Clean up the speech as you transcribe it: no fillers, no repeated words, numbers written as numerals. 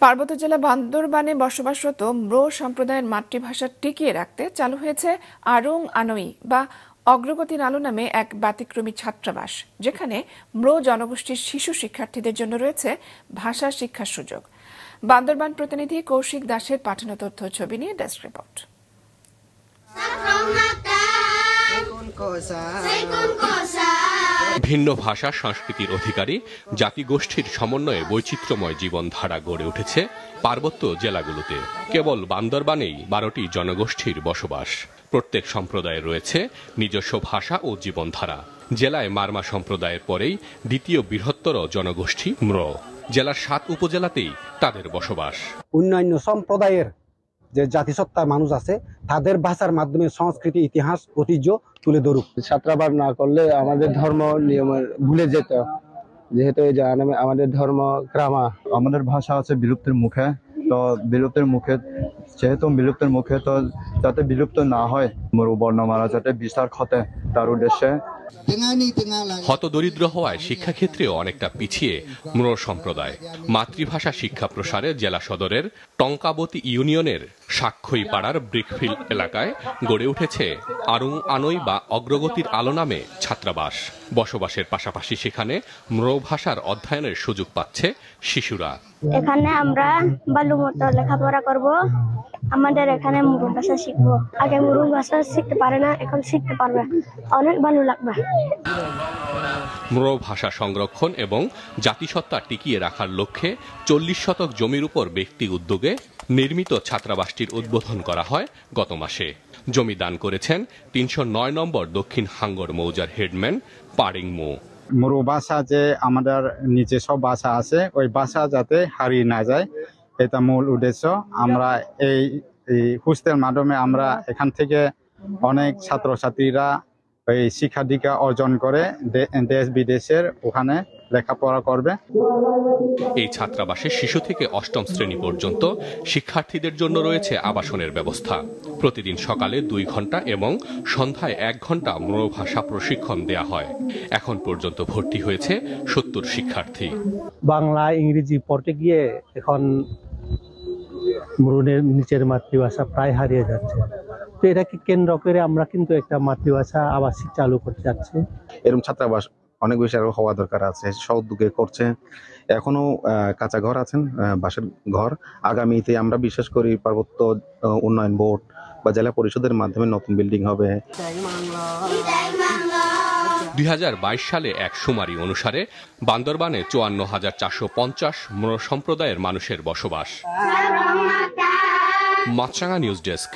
পার্বত্য জেলা বান্দরবানে বসবাসরত ম্রো সম্প্রদায়ের মাতৃভাষা টিকিয়ে রাখতে চালু হয়েছে আরং আনই বা অগ্রগতির আলো নামে এক ব্যতিক্রমী ছাত্রাবাস, যেখানে ম্রো জনগোষ্ঠীর শিশু শিক্ষার্থীদের জন্য রয়েছে ভাষা শিক্ষার সুযোগ। বান্দরবান প্রতিনিধি কৌশিক দাসের পাঠানো তথ্য ছবি নিয়ে ডেস্ক রিপোর্ট। ভিন্ন ভাষা সংস্কৃতির অধিকারী জাতিগোষ্ঠীর সমন্বয়ে বৈচিত্র্যময় জীবনধারা গড়ে উঠেছে পার্বত্য জেলাগুলোতে। কেবল বান্দরবানেই 12টি জনগোষ্ঠীর বসবাস। প্রত্যেক সম্প্রদায়ে রয়েছে নিজস্ব ভাষা ও জীবনধারা। জেলায় মারমা সম্প্রদায়ের পরেই দ্বিতীয় বৃহত্তর জনগোষ্ঠী ম্রো। জেলার 7 উপজেলাতেই তাদের বসবাস। অন্যান্য সম্প্রদায়ের যে জাতিসত্তার মানুষ আছে তাদের ভাষার মাধ্যমে সংস্কৃতি, ইতিহাস, ঐতিহ্য তুলে ধরুক। ছাত্রাবাস না করলে আমাদের ধর্ম নিয়ম ভুলে যেত, যেহেতু আমাদের ধর্ম গ্রামা। আমাদের ভাষা আছে বিলুপ্তির মুখে, তো বিলুপ্তির মুখে তো যাতে বিলুপ্ত না হয়, বর্ণমালা যাতে বিস্তার ঘটে তার উদ্দেশ্যে। হতদরিদ্র হওয়ায় শিক্ষাক্ষেত্রেও অনেকটা পিছিয়ে ম্রো সম্প্রদায়। মাতৃভাষা শিক্ষা প্রসারে জেলা সদরের টঙ্কাবতী ইউনিয়নের সাক্ষই পাড়ার ব্রিকফিল্ড এলাকায় গড়ে উঠেছে আরং আনই বা অগ্রগতির আলো নামে ছাত্রাবাস। বসবাসের পাশাপাশি সেখানে ম্রো ভাষার অধ্যয়নের সুযোগ পাচ্ছে শিশুরা। এখানে আমরা ভালো মতো লেখাপড়া করব, আমাদের এখানে মুরুং ভাষা শিখবো। আগে মুরুং ভাষা শিখতে পারে না, এখন শিখতে পারবে, অনেক ভালো লাগবে। ম্রো ভাষা সংরক্ষণ এবং জাতিসত্তা টিকিয়ে রাখার লক্ষ্যে 40 শতক জমির উপর ব্যক্তি উদ্যোগে নির্মিত ছাত্রাবাসটির উদ্বোধন করা হয় গত মাসে। জমি দান করেছেন 309 নম্বর দক্ষিণ হাঙ্গর মৌজার হেডম্যান পারিং মো। ম্রো ভাষা যে আমাদের নিজস্ব ভাষা আছে, ওই ভাষা যাতে হারিয়ে না যায়, এটা মূল উদ্দেশ্য। আমরা এই হোস্টেল মাধ্যমে আমরা এখান থেকে অনেক ছাত্রছাত্রীরা এই শিক্ষা দীক্ষা অর্জন করে দেশ বিদেশের ওখানে লেখাপড়া করবে। এই ছাত্রাবাসে শিশু থেকে 8ম শ্রেণী পর্যন্ত শিক্ষার্থীদের জন্য রয়েছে আবাসনের ব্যবস্থা। প্রতিদিন সকালে 2 ঘন্টা এবং সন্ধ্যায় 1 ঘন্টা ম্রো ভাষা প্রশিক্ষণ দেয়া হয়। এখন পর্যন্ত ভর্তি হয়েছে 70 শিক্ষার্থী। বাংলা, ইংরেজি পড়তে গিয়ে এখন ম্রোনের নিচের মাতৃভাষা প্রায় হারিয়ে যাচ্ছে। তো এটাকে কেন্দ্র করে আমরা কিন্তু একটা মাতৃভাষা আবাসিক চালু করতে যাচ্ছি। এরকম ছাত্রাবাস অনেক বেশি আরো হওয়া দরকার আছে, সউদ্যোগে করছে। এখনো কাঁচা ঘর আছেন, বাসের ঘর। আগামীতে আমরা বিশ্বাস করি পার্বত্য উন্নয়ন বোর্ড বা জেলা পরিষদের মাধ্যমে নতুন বিল্ডিং হবে। 2022 সালে এক শুমারি অনুসারে বান্দরবানে 54,450 ম্রো সম্প্রদায়ের মানুষের বসবাস। মাছরাঙা নিউজ ডেস্ক।